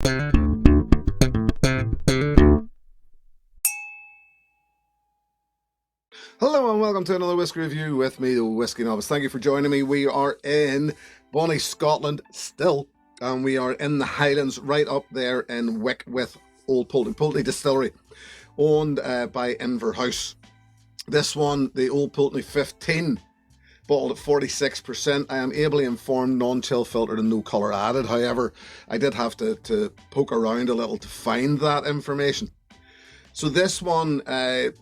Hello and welcome to another whiskey review with me, the Whiskey Novice. Thank you for joining me. We are in Bonnie, Scotland still, and we are in the Highlands right up there in Wick with Old Pulteney Distillery, owned by Inverhouse. This one, the Old Pulteney 15, bottled at 46%. I am ably informed, non-chill filtered and no colour added. However, I did have to poke around a little to find that information. So this one,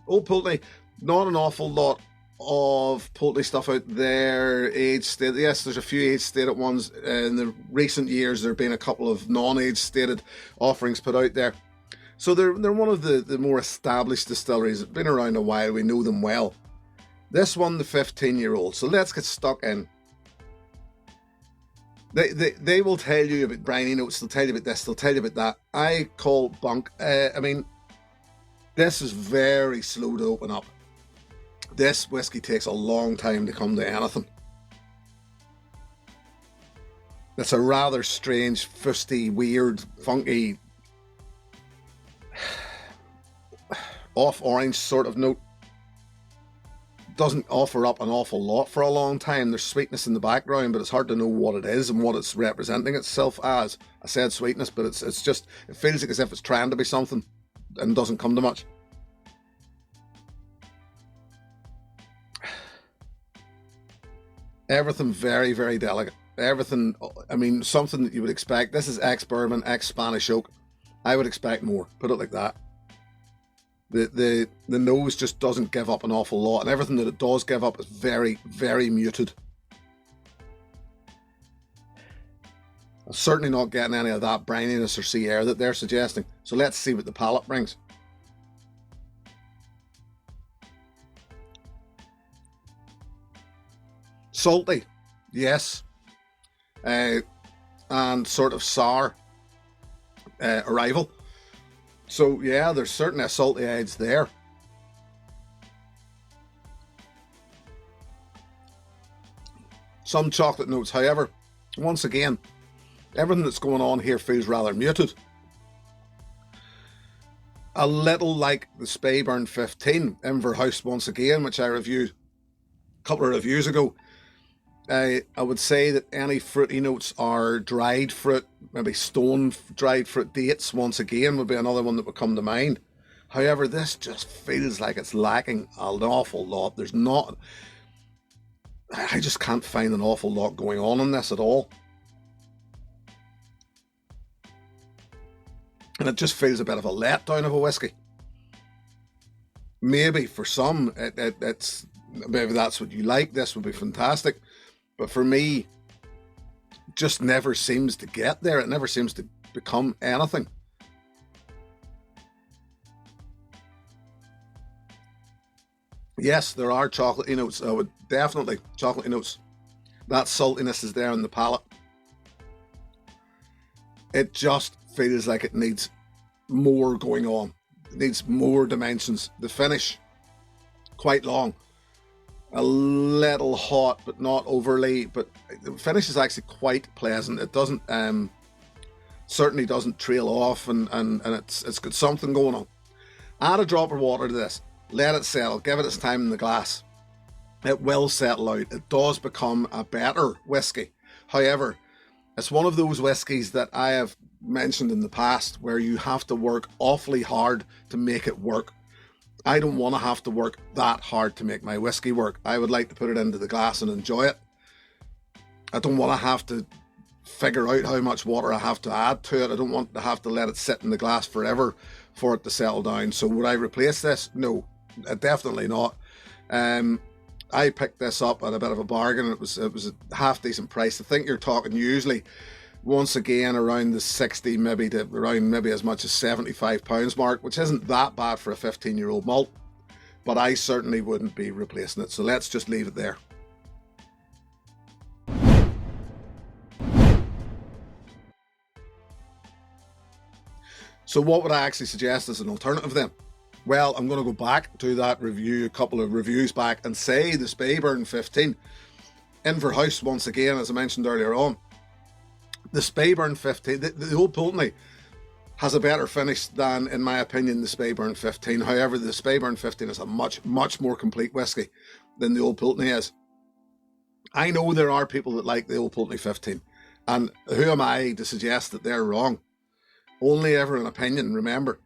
Old Pulteney, not an awful lot of Pulteney stuff out there. Age stated, yes, there's a few age stated ones. In the recent years, there have been a couple of non-age stated offerings put out there. So they're one of the more established distilleries. They've been around a while, we know them well. This one, the 15-year-old. So let's get stuck in. They will tell you about briny notes, they'll tell you about this, they'll tell you about that. I call bunk. I mean, this is very slow to open up. This whiskey takes a long time to come to anything. It's a rather strange, fusty, weird, funky, off orange sort of note. Doesn't offer up an awful lot for a long time. There's sweetness in the background, but it's hard to know what it is and what it's representing itself as. I said sweetness, but it's just, it feels like as if it's trying to be something and doesn't come to much. Everything very, very delicate. Everything, I mean, something that you would expect. This is ex-bourbon, ex-Spanish oak. I would expect more, put it like that. The nose just doesn't give up an awful lot, and everything that it does give up is very, very muted. I'm certainly not getting any of that brininess or sea air that they're suggesting. So let's see what the palate brings. Salty, yes, and sort of sour arrival. So yeah, there's certainly a salty edge there. Some chocolate notes, however, once again, everything that's going on here feels rather muted. A little like the Speyburn 15, Inverhouse once again, which I reviewed a couple of reviews ago. I would say that any fruity notes are dried fruit, maybe stone dried fruit dates once again would be another one that would come to mind. However, this just feels like it's lacking an awful lot. There's not, I just can't find an awful lot going on in this at all. And it just feels a bit of a letdown of a whiskey. Maybe for some, it's maybe that's what you like, this would be fantastic. But for me, just never seems to get there. It never seems to become anything. Yes, there are chocolatey notes. I would definitely chocolatey notes. That saltiness is there in the palate. It just feels like it needs more going on. It needs more dimensions. The finish, quite long. A little hot, but not overly, but the finish is actually quite pleasant. It doesn't certainly doesn't trail off, and it's got something going on. Add a drop of water to this, let it settle, give it its time in the glass. It will settle out. It does become a better whiskey. However, it's one of those whiskies that I have mentioned in the past where you have to work awfully hard to make it work. I don't want to have to work that hard to make my whiskey work. I would like to put it into the glass and enjoy it. I don't want to have to figure out how much water I have to add to it. I don't want to have to let it sit in the glass forever for it to settle down. So would I replace this? No, definitely not. I picked this up at a bit of a bargain. It was a half decent price. I think you're talking usually once again around the 60, maybe to around maybe as much as £75 mark, which isn't that bad for a 15-year-old malt, but I certainly wouldn't be replacing it. So let's just leave it there. So what would I actually suggest as an alternative then? Well, I'm going to go back to that review, a couple of reviews back, and say the Speyburn 15, Inverhouse once again, as I mentioned earlier on. The Speyburn 15, the Old Pulteney, has a better finish than, in my opinion, the Speyburn 15. However, the Speyburn 15 is a much, much more complete whiskey than the Old Pulteney is. I know there are people that like the Old Pulteney 15, and who am I to suggest that they're wrong? Only ever an opinion, remember.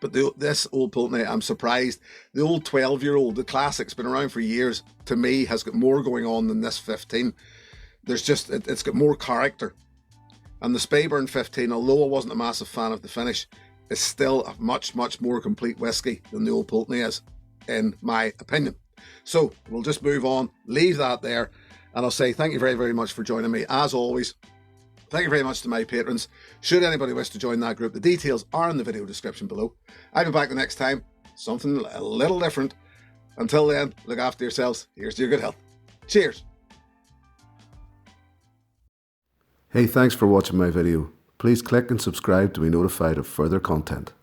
But this Old Pulteney, I'm surprised. The old 12-year-old, the classic's been around for years, to me has got more going on than this 15. There's just, it's got more character. And the Speyburn 15, although I wasn't a massive fan of the finish, is still a much, much more complete whiskey than the Old Pulteney is, in my opinion. So we'll just move on, leave that there, and I'll say thank you very, very much for joining me. As always, thank you very much to my patrons. Should anybody wish to join that group, the details are in the video description below. I'll be back the next time, something a little different. Until then, look after yourselves. Here's to your good health. Cheers. Hey, thanks for watching my video. Please click and subscribe to be notified of further content.